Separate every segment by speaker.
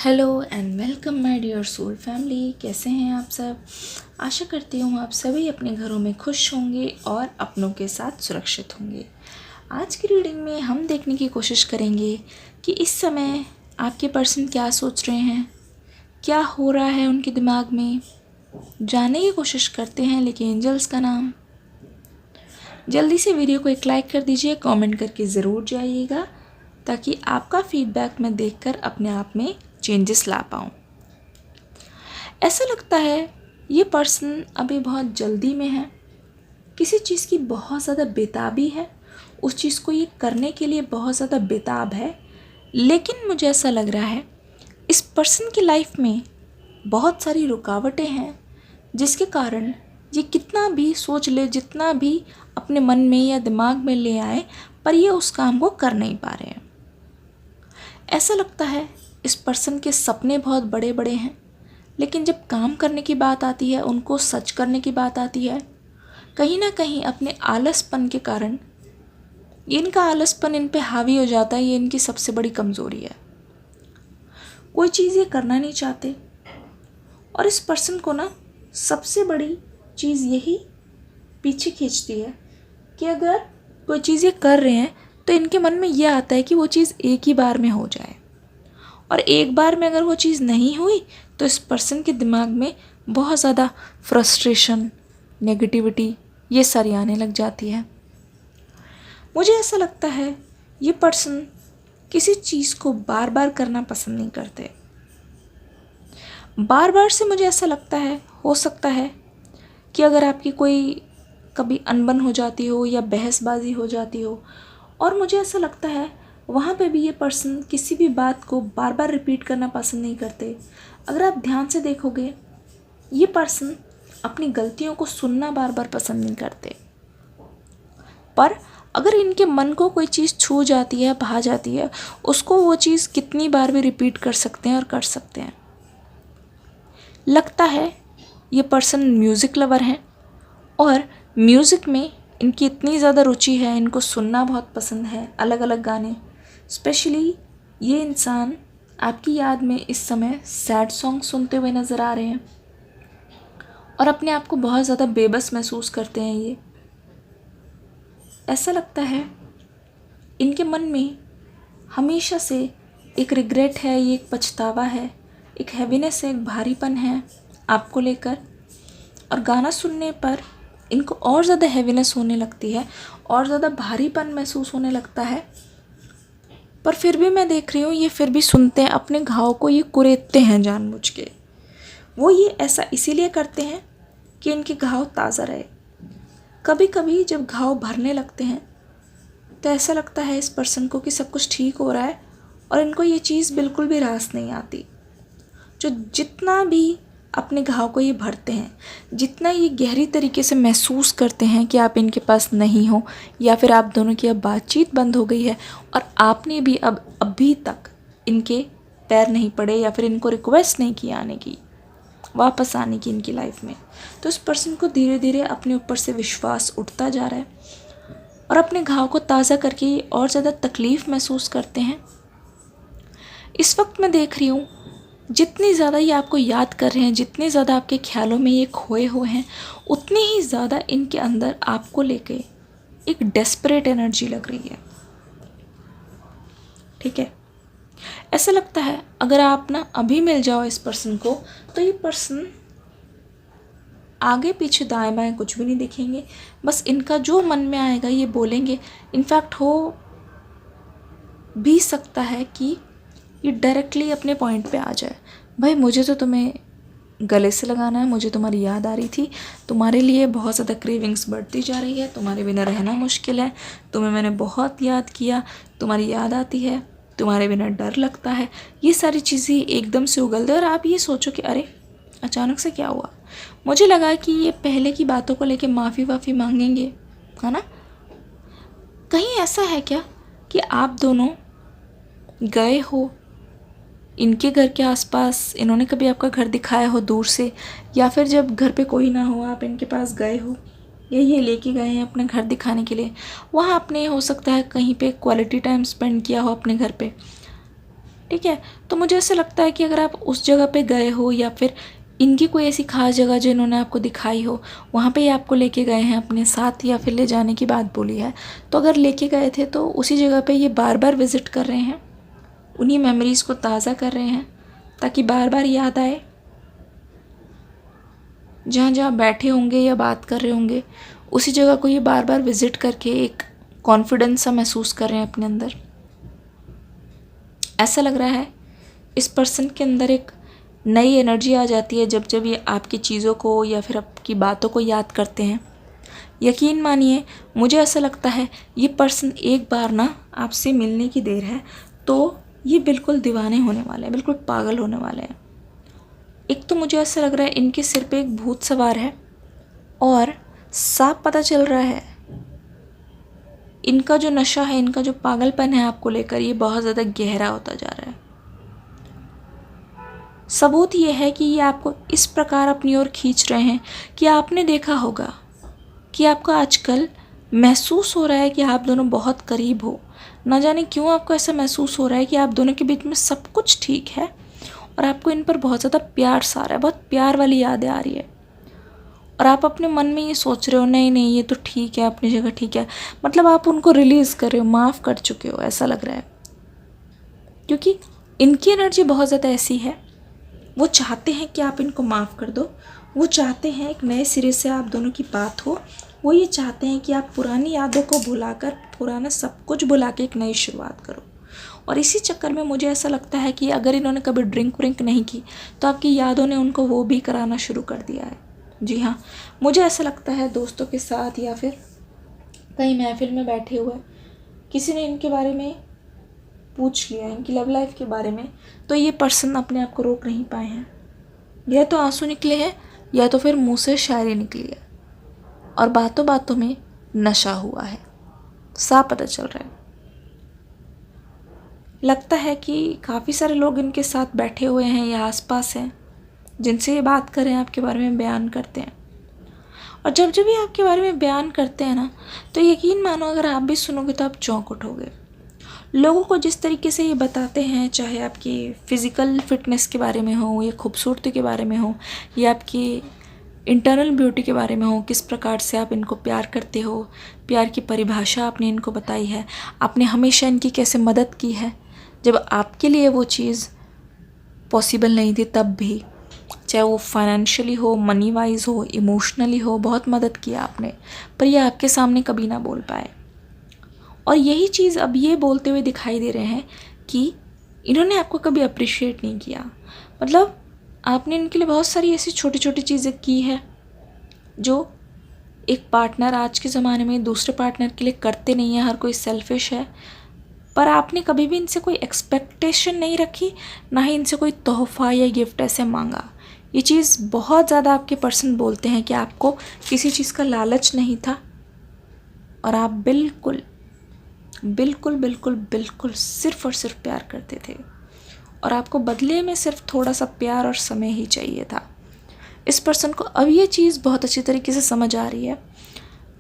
Speaker 1: Hello and welcome my dear soul family. कैसे हैं आप सब? आशा करती हूँ आप सभी अपने घरों में खुश होंगे और अपनों के साथ सुरक्षित होंगे। आज की रीडिंग में हम देखने की कोशिश करेंगे कि इस समय आपके पर्सन क्या सोच रहे हैं, क्या हो रहा है उनके दिमाग में। जानने की कोशिश करते हैं, लेकिन एंजल्स का नाम। जल्दी से वीडियो को एक लाइक कर दीजिए, कमेंट करके ज़रूर जाइएगा ताकि आपका फीडबैक मैं देखकर अपने आप में चेंजेस ला पाऊँ। ऐसा लगता है ये पर्सन अभी बहुत जल्दी में है, किसी चीज़ की बहुत ज़्यादा बेताबी है, उस चीज़ को ये करने के लिए बहुत ज़्यादा बेताब है। लेकिन मुझे ऐसा लग रहा है इस पर्सन की लाइफ में बहुत सारी रुकावटें हैं, जिसके कारण ये कितना भी सोच ले, जितना भी अपने मन में या दिमाग में ले आए, पर ये उस काम को कर नहीं पा रहे हैं। ऐसा लगता है इस पर्सन के सपने बहुत बड़े बड़े हैं, लेकिन जब काम करने की बात आती है, उनको सच करने की बात आती है, कहीं ना कहीं अपने आलसपन के कारण इनका आलसपन इन पे हावी हो जाता है। ये इनकी सबसे बड़ी कमज़ोरी है। कोई चीज़ ये करना नहीं चाहते, और इस पर्सन को ना सबसे बड़ी चीज़ यही पीछे खींचती है कि अगर कोई चीज़ ये कर रहे हैं तो इनके मन में यह आता है कि वो चीज़ एक ही बार में हो जाए, और एक बार में अगर वो चीज़ नहीं हुई तो इस पर्सन के दिमाग में बहुत ज़्यादा फ्रस्ट्रेशन, नेगेटिविटी ये सारी आने लग जाती है। मुझे ऐसा लगता है ये पर्सन किसी चीज़ को बार बार करना पसंद नहीं करते। बार बार से मुझे ऐसा लगता है, हो सकता है कि अगर आपकी कोई कभी अनबन हो जाती हो या बहसबाजी हो जाती हो, और मुझे ऐसा लगता है वहाँ पे भी ये पर्सन किसी भी बात को बार बार रिपीट करना पसंद नहीं करते। अगर आप ध्यान से देखोगे, ये पर्सन अपनी गलतियों को सुनना बार बार पसंद नहीं करते, पर अगर इनके मन को कोई चीज़ छू जाती है, भा जाती है, उसको वो चीज़ कितनी बार भी रिपीट कर सकते हैं और कर सकते हैं। लगता है ये पर्सन म्यूज़िक लवर हैं, और म्यूज़िक में इनकी इतनी ज़्यादा रुचि है, इनको सुनना बहुत पसंद है, अलग अलग गाने। स्पेशली ये इंसान आपकी याद में इस समय सैड सॉन्ग सुनते हुए नज़र आ रहे हैं, और अपने आप को बहुत ज़्यादा बेबस महसूस करते हैं। ये ऐसा लगता है इनके मन में हमेशा से एक रिग्रेट है, ये एक पछतावा है, एक हैवीनेस है, एक भारीपन है आपको लेकर। और गाना सुनने पर इनको और ज़्यादा हैवीनेस होने लगती है, और ज़्यादा भारीपन महसूस होने लगता है। पर फिर भी मैं देख रही हूँ ये फिर भी सुनते हैं, अपने घाव को ये कुरेदते हैं जानबूझ के। वो ये ऐसा इसीलिए करते हैं कि इनके घाव ताज़ा रहे। कभी कभी जब घाव भरने लगते हैं तो ऐसा लगता है इस पर्सन को कि सब कुछ ठीक हो रहा है, और इनको ये चीज़ बिल्कुल भी रास नहीं आती। जो जितना भी अपने घाव को ये भरते हैं, जितना ये गहरी तरीके से महसूस करते हैं कि आप इनके पास नहीं हो, या फिर आप दोनों की अब बातचीत बंद हो गई है और आपने भी अब अभी तक इनके पैर नहीं पड़े, या फिर इनको रिक्वेस्ट नहीं की आने की, वापस आने की इनकी लाइफ में, तो इस पर्सन को धीरे धीरे अपने ऊपर से विश्वास उठता जा रहा है, और अपने घाव को ताज़ा करके ये और ज़्यादा तकलीफ़ महसूस करते हैं। इस वक्त मैं देख रही हूँ जितनी ज़्यादा ये आपको याद कर रहे हैं, जितने ज़्यादा आपके ख्यालों में ये खोए हुए हैं, उतनी ही ज़्यादा इनके अंदर आपको लेके एक डेस्परेट एनर्जी लग रही है। ठीक है, ऐसा लगता है अगर आप ना अभी मिल जाओ इस पर्सन को, तो ये पर्सन आगे पीछे दाएं बाएं कुछ भी नहीं देखेंगे, बस इनका जो मन में आएगा ये बोलेंगे। इनफैक्ट हो भी सकता है कि ये डायरेक्टली अपने पॉइंट पे आ जाए, भाई मुझे तो तुम्हें गले से लगाना है, मुझे तुम्हारी याद आ रही थी, तुम्हारे लिए बहुत ज़्यादा क्रेविंग्स बढ़ती जा रही है, तुम्हारे बिना रहना मुश्किल है, तुम्हें मैंने बहुत याद किया, तुम्हारी याद आती है, तुम्हारे बिना डर लगता है। ये सारी चीज़ें एकदम से उगल दे, और आप ये सोचो कि अरे अचानक से क्या हुआ। मुझे लगा कि ये पहले की बातों को लेके माफ़ी वाफ़ी मांगेंगे, है ना। कहीं ऐसा है क्या कि आप दोनों गए हो इनके घर के आसपास, इन्होंने कभी आपका घर दिखाया हो दूर से, या फिर जब घर पे कोई ना हो आप इनके पास गए हो, या ये लेके गए हैं अपने घर दिखाने के लिए, वहाँ आपने हो सकता है कहीं पे क्वालिटी टाइम स्पेंड किया हो अपने घर पे। ठीक है। तो मुझे ऐसा लगता है कि अगर आप उस जगह पे गए हो या फिर इनकी कोई ऐसी खास जगह जो इन्होंने आपको दिखाई हो, वहाँ पे ही आपको लेके गए हैं अपने साथ या फिर ले जाने की बात बोली है, तो अगर लेके गए थे तो उसी जगह पे ये बार बार विज़िट कर रहे हैं, उन्हीं मेमोरीज़ को ताज़ा कर रहे हैं ताकि बार बार याद आए। जहाँ जहाँ बैठे होंगे या बात कर रहे होंगे उसी जगह को ये बार बार विज़िट करके एक कॉन्फिडेंस सा महसूस कर रहे हैं अपने अंदर। ऐसा लग रहा है इस पर्सन के अंदर एक नई एनर्जी आ जाती है जब जब ये आपकी चीज़ों को या फिर आपकी बातों को याद करते हैं। यकीन मानिए, मुझे ऐसा लगता है ये पर्सन एक बार ना आपसे मिलने की देर है तो ये बिल्कुल दीवाने होने वाले हैं, बिल्कुल पागल होने वाले हैं। एक तो मुझे ऐसा लग रहा है इनके सिर पे एक भूत सवार है और साफ पता चल रहा है इनका जो नशा है, इनका जो पागलपन है आपको लेकर, ये बहुत ज़्यादा गहरा होता जा रहा है। सबूत ये है कि ये आपको इस प्रकार अपनी ओर खींच रहे हैं कि आपने देखा होगा कि आपको आजकल महसूस हो रहा है कि आप दोनों बहुत करीब हो। ना जाने क्यों आपको ऐसा महसूस हो रहा है कि आप दोनों के बीच में सब कुछ ठीक है और आपको इन पर बहुत ज़्यादा प्यार सा आ रहा है, बहुत प्यार वाली यादें आ रही है। और आप अपने मन में ये सोच रहे हो नहीं नहीं ये तो ठीक है, अपनी जगह ठीक है। मतलब आप उनको रिलीज़ कर रहे हो, माफ़ कर चुके हो, ऐसा लग रहा है। क्योंकि इनकी एनर्जी बहुत ज़्यादा ऐसी है, वो चाहते हैं कि आप इनको माफ़ कर दो। वो चाहते हैं एक नए सिरे से आप दोनों की बात हो। वो ये चाहते हैं कि आप पुरानी यादों को भुलाकर, पुराना सब कुछ भुला के एक नई शुरुआत करो। और इसी चक्कर में मुझे ऐसा लगता है कि अगर इन्होंने कभी ड्रिंक व्रिंक नहीं की तो आपकी यादों ने उनको वो भी कराना शुरू कर दिया है। जी हाँ, मुझे ऐसा लगता है दोस्तों के साथ या फिर कहीं महफिल में बैठे हुए किसी ने इनके बारे में पूछ लिया, इनकी लव लाइफ के बारे में, तो ये पर्सन अपने आप को रोक नहीं पाए हैं। या तो आंसू निकले हैं या तो फिर मुंह से शायरी निकली है और बातों बातों में नशा हुआ है, साफ पता चल रहा है। लगता है कि काफ़ी सारे लोग इनके साथ बैठे हुए हैं या आसपास हैं जिनसे ये बात करें, आपके बारे में बयान करते हैं। और जब जब ये आपके बारे में बयान करते हैं ना, तो यकीन मानो अगर आप भी सुनोगे तो आप चौंक उठोगे। लोगों को जिस तरीके से ये बताते हैं, चाहे आपकी फ़िज़िकल फिटनेस के बारे में हो या खूबसूरती के बारे में हो या आपकी इंटरनल ब्यूटी के बारे में हो, किस प्रकार से आप इनको प्यार करते हो, प्यार की परिभाषा आपने इनको बताई है, आपने हमेशा इनकी कैसे मदद की है जब आपके लिए वो चीज़ पॉसिबल नहीं थी, तब भी, चाहे वो फाइनेंशियली हो, मनी वाइज हो, इमोशनली हो, बहुत मदद किया आपने, पर ये आपके सामने कभी ना बोल पाए। और यही चीज़ अब ये बोलते हुए दिखाई दे रहे हैं कि इन्होंने आपको कभी अप्रिशिएट नहीं किया। मतलब आपने इनके लिए बहुत सारी ऐसी छोटी छोटी चीज़ें की है जो एक पार्टनर आज के ज़माने में दूसरे पार्टनर के लिए करते नहीं है। हर कोई सेल्फिश है, पर आपने कभी भी इनसे कोई एक्सपेक्टेशन नहीं रखी, ना ही इनसे कोई तोहफ़ा या गिफ्ट ऐसे मांगा। ये चीज़ बहुत ज़्यादा आपके पर्सन बोलते हैं कि आपको किसी चीज़ का लालच नहीं था और आप बिल्कुल बिल्कुल बिल्कुल बिल्कुल सिर्फ़ और सिर्फ प्यार करते थे और आपको बदले में सिर्फ थोड़ा सा प्यार और समय ही चाहिए था। इस पर्सन को अब ये चीज़ बहुत अच्छी तरीके से समझ आ रही है।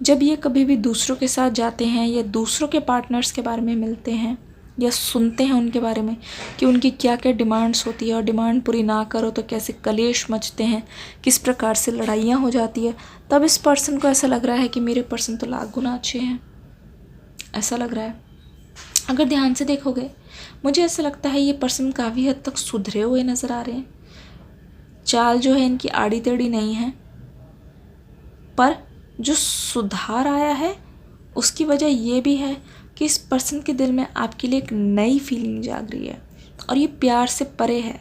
Speaker 1: जब ये कभी भी दूसरों के साथ जाते हैं या दूसरों के पार्टनर्स के बारे में मिलते हैं या सुनते हैं उनके बारे में कि उनकी क्या क्या डिमांड्स होती है और डिमांड पूरी ना करो तो कैसे कलेश मचते हैं, किस प्रकार से लड़ाइयाँ हो जाती है, तब इस पर्सन को ऐसा लग रहा है कि मेरे पर्सन तो लाख गुना अच्छे हैं, ऐसा लग रहा है। अगर ध्यान से देखोगे मुझे ऐसा लगता है ये पर्सन काफ़ी हद तक सुधरे हुए नज़र आ रहे हैं। चाल जो है इनकी आड़ी टेढ़ी नहीं है, पर जो सुधार आया है उसकी वजह ये भी है कि इस पर्सन के दिल में आपके लिए एक नई फीलिंग जाग रही है और ये प्यार से परे है।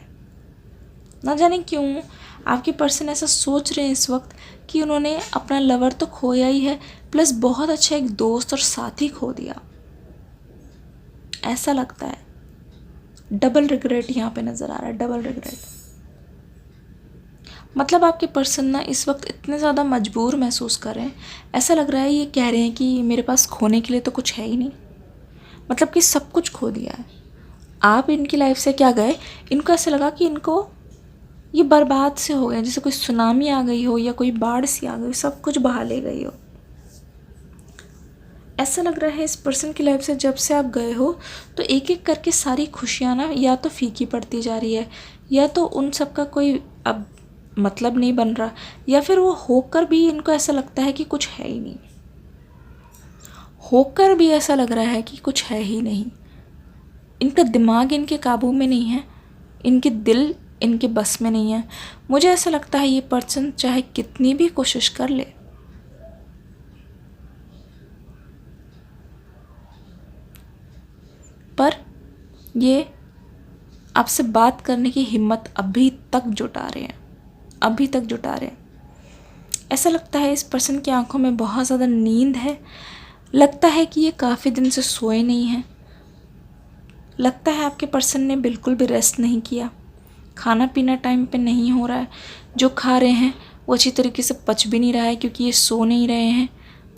Speaker 1: ना जाने क्यों आपके पर्सन ऐसा सोच रहे हैं इस वक्त कि उन्होंने अपना लवर तो खोया ही है, प्लस बहुत अच्छा एक दोस्त और साथी खो दिया। ऐसा लगता है डबल रिग्रेट यहाँ पे नज़र आ रहा है, डबल रिग्रेट। मतलब आपके पर्सन ना इस वक्त इतने ज़्यादा मजबूर महसूस कर रहे हैं, ऐसा लग रहा है ये कह रहे हैं कि मेरे पास खोने के लिए तो कुछ है ही नहीं, मतलब कि सब कुछ खो दिया है। आप इनकी लाइफ से क्या गए, इनको ऐसा लगा कि इनको ये बर्बाद से हो गए, जैसे कोई सुनामी आ गई हो या कोई बाढ़ सी आ गई, सब कुछ बहा ले गई हो। ऐसा लग रहा है इस पर्सन की लाइफ से जब से आप गए हो तो एक एक करके सारी खुशियाँ ना या तो फीकी पड़ती जा रही है, या तो उन सब का कोई अब मतलब नहीं बन रहा, या फिर वो होकर भी इनको ऐसा लगता है कि कुछ है ही नहीं। होकर भी ऐसा लग रहा है कि कुछ है ही नहीं। इनका दिमाग इनके काबू में नहीं है, इनके दिल इनके बस में नहीं है। मुझे ऐसा लगता है ये पर्सन चाहे कितनी भी कोशिश कर ले, पर ये आपसे बात करने की हिम्मत अभी तक जुटा रहे हैं। ऐसा लगता है इस पर्सन की आंखों में बहुत ज़्यादा नींद है। लगता है कि ये काफ़ी दिन से सोए नहीं हैं। लगता है आपके पर्सन ने बिल्कुल भी रेस्ट नहीं किया, खाना पीना टाइम पे नहीं हो रहा है, जो खा रहे हैं वो अच्छी तरीके से पच भी नहीं रहा है, क्योंकि ये सो नहीं रहे हैं,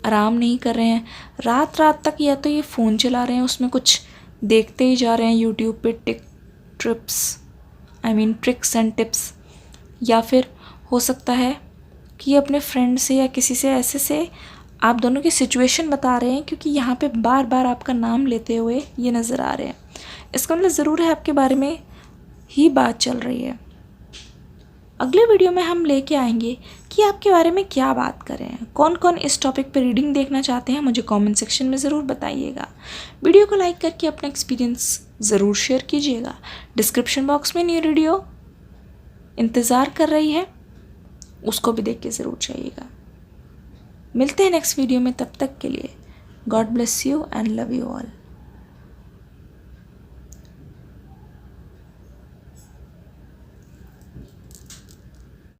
Speaker 1: आराम नहीं कर रहे हैं। रात रात तक या तो ये फ़ोन चला रहे हैं, उसमें कुछ देखते ही जा रहे हैं यूट्यूब पे ट्रिक्स एंड टिप्स, या फिर हो सकता है कि ये अपने फ्रेंड से या किसी से ऐसे से आप दोनों की सिचुएशन बता रहे हैं, क्योंकि यहाँ पे बार बार आपका नाम लेते हुए ये नज़र आ रहे हैं। इसका मतलब ज़रूर है आपके बारे में ही बात चल रही है। अगले वीडियो में हम लेके आएंगे कि आपके बारे में क्या बात करें। कौन कौन इस टॉपिक पर रीडिंग देखना चाहते हैं मुझे कमेंट सेक्शन में ज़रूर बताइएगा। वीडियो को लाइक करके अपना एक्सपीरियंस ज़रूर शेयर कीजिएगा। डिस्क्रिप्शन बॉक्स में न्यू वीडियो इंतज़ार कर रही है, उसको भी देख के ज़रूर जाइएगा। मिलते हैं नेक्स्ट वीडियो में, तब तक के लिए God bless you and love you all.